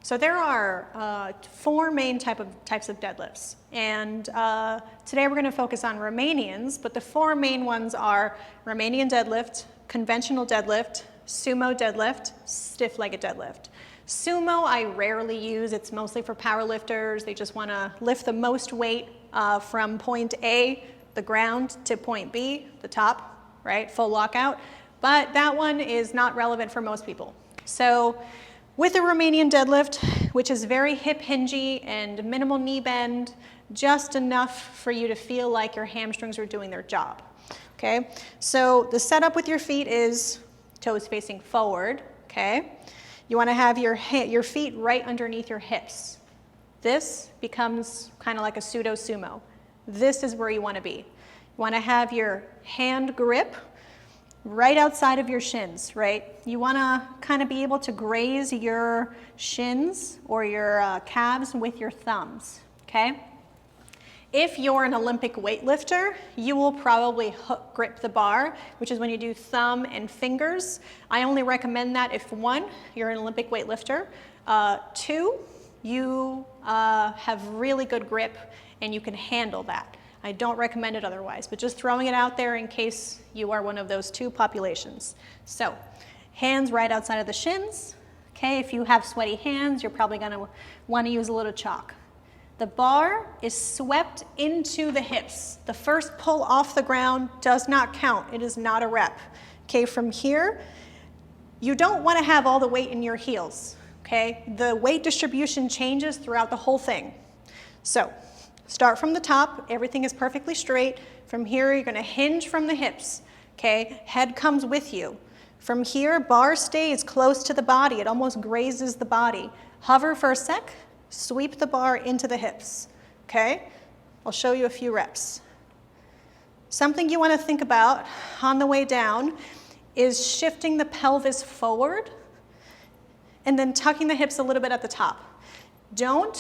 So there are 4 main types of deadlifts, and today we're going to focus on Romanians, but the 4 main ones are Romanian deadlift, conventional deadlift, sumo deadlift, stiff-legged deadlift. Sumo I rarely use. It's mostly for powerlifters. They just want to lift the most weight from point A, the ground, to point B, the top, right? Full lockout. But that one is not relevant for most people. So with a Romanian deadlift, which is very hip hingy and minimal knee bend, just enough for you to feel like your hamstrings are doing their job. Okay? So the setup with your feet is toes facing forward, okay? You want to have your feet right underneath your hips. This becomes kind of like a pseudo sumo. This is where you want to be. You want to have your hand grip right outside of your shins, right? You want to kind of be able to graze your shins or your calves with your thumbs, okay? If you're an Olympic weightlifter, you will probably hook grip the bar, which is when you do thumb and fingers. I only recommend that if 1, you're an Olympic weightlifter, 2, you have really good grip and you can handle that. I don't recommend it otherwise, but just throwing it out there in case you are one of those 2 populations. So, hands right outside of the shins. Okay, if you have sweaty hands, you're probably going to want to use a little chalk. The bar is swept into the hips. The first pull off the ground does not count. It is not a rep. Okay, from here, you don't want to have all the weight in your heels. Okay, the weight distribution changes throughout the whole thing. So, start from the top. Everything is perfectly straight. From here, you're going to hinge from the hips. Okay, head comes with you. From here, bar stays close to the body. It almost grazes the body. Hover for a sec. Sweep the bar into the hips, okay? I'll show you a few reps. Something you want to think about on the way down is shifting the pelvis forward and then tucking the hips a little bit at the top. Don't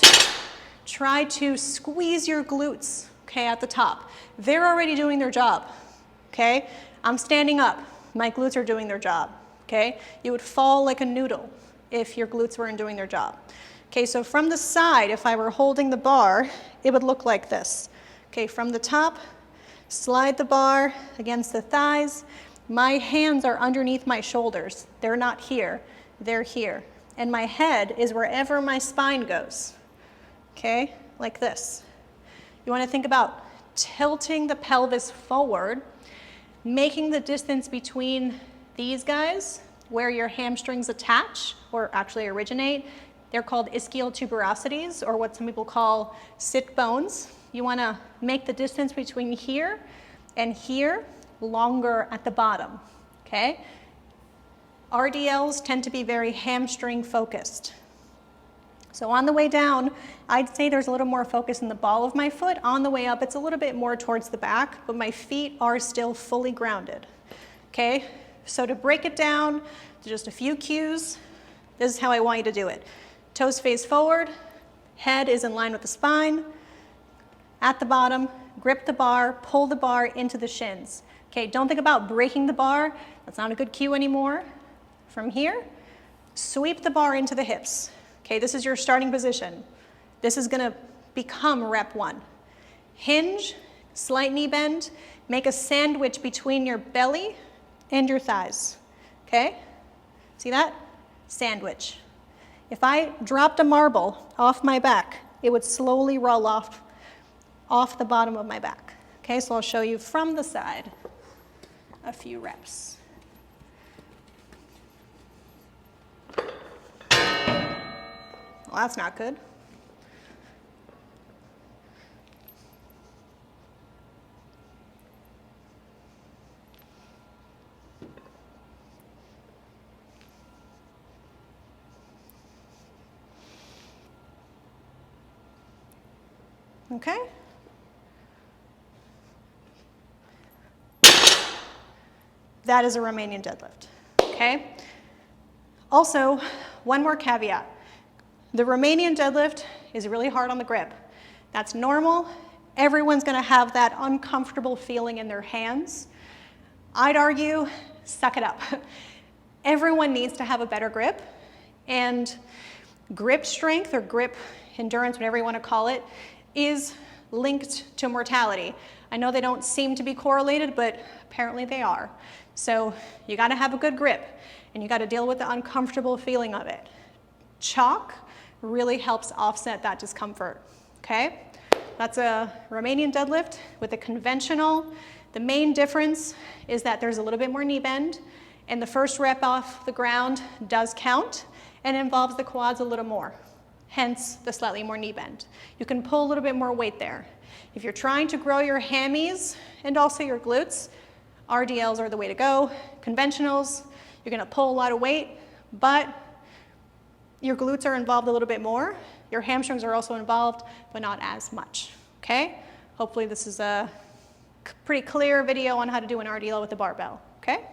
try to squeeze your glutes, okay, at the top. They're already doing their job, okay? I'm standing up. My glutes are doing their job, okay? You would fall like a noodle if your glutes weren't doing their job. Okay, so from the side, if I were holding the bar, it would look like this. Okay, from the top, slide the bar against the thighs. My hands are underneath my shoulders. They're not here, they're here. And my head is wherever my spine goes. Okay, like this. You want to think about tilting the pelvis forward, making the distance between these guys, where your hamstrings attach, or actually originate. They're called ischial tuberosities, or what some people call sit bones. You want to make the distance between here and here longer at the bottom, okay? RDLs tend to be very hamstring focused. So on the way down, I'd say there's a little more focus in the ball of my foot. On the way up, it's a little bit more towards the back, but my feet are still fully grounded, okay? So to break it down to just a few cues, this is how I want you to do it. Toes face forward, head is in line with the spine. At the bottom, grip the bar, pull the bar into the shins. Okay, don't think about breaking the bar. That's not a good cue anymore. From here, sweep the bar into the hips. Okay, this is your starting position. This is gonna become rep 1. Hinge, slight knee bend, make a sandwich between your belly and your thighs. Okay, see that? Sandwich. If I dropped a marble off my back, it would slowly roll off the bottom of my back. Okay, so I'll show you from the side a few reps. Well, that's not good. Okay? That is a Romanian deadlift, okay? Also, one more caveat. The Romanian deadlift is really hard on the grip. That's normal. Everyone's gonna have that uncomfortable feeling in their hands. I'd argue, suck it up. Everyone needs to have a better grip, and grip strength or grip endurance, whatever you want to call it, is linked to mortality. I know they don't seem to be correlated, but apparently they are. So you got to have a good grip, and you got to deal with the uncomfortable feeling of it. Chalk really helps offset that discomfort, okay? That's a Romanian deadlift with a conventional. The main difference is that there's a little bit more knee bend, and the first rep off the ground does count and involves the quads a little more, hence the slightly more knee bend. You can pull a little bit more weight there. If you're trying to grow your hammies and also your glutes, RDLs are the way to go. Conventionals, you're gonna pull a lot of weight, but your glutes are involved a little bit more. Your hamstrings are also involved, but not as much, okay? Hopefully this is a pretty clear video on how to do an RDL with a barbell, okay?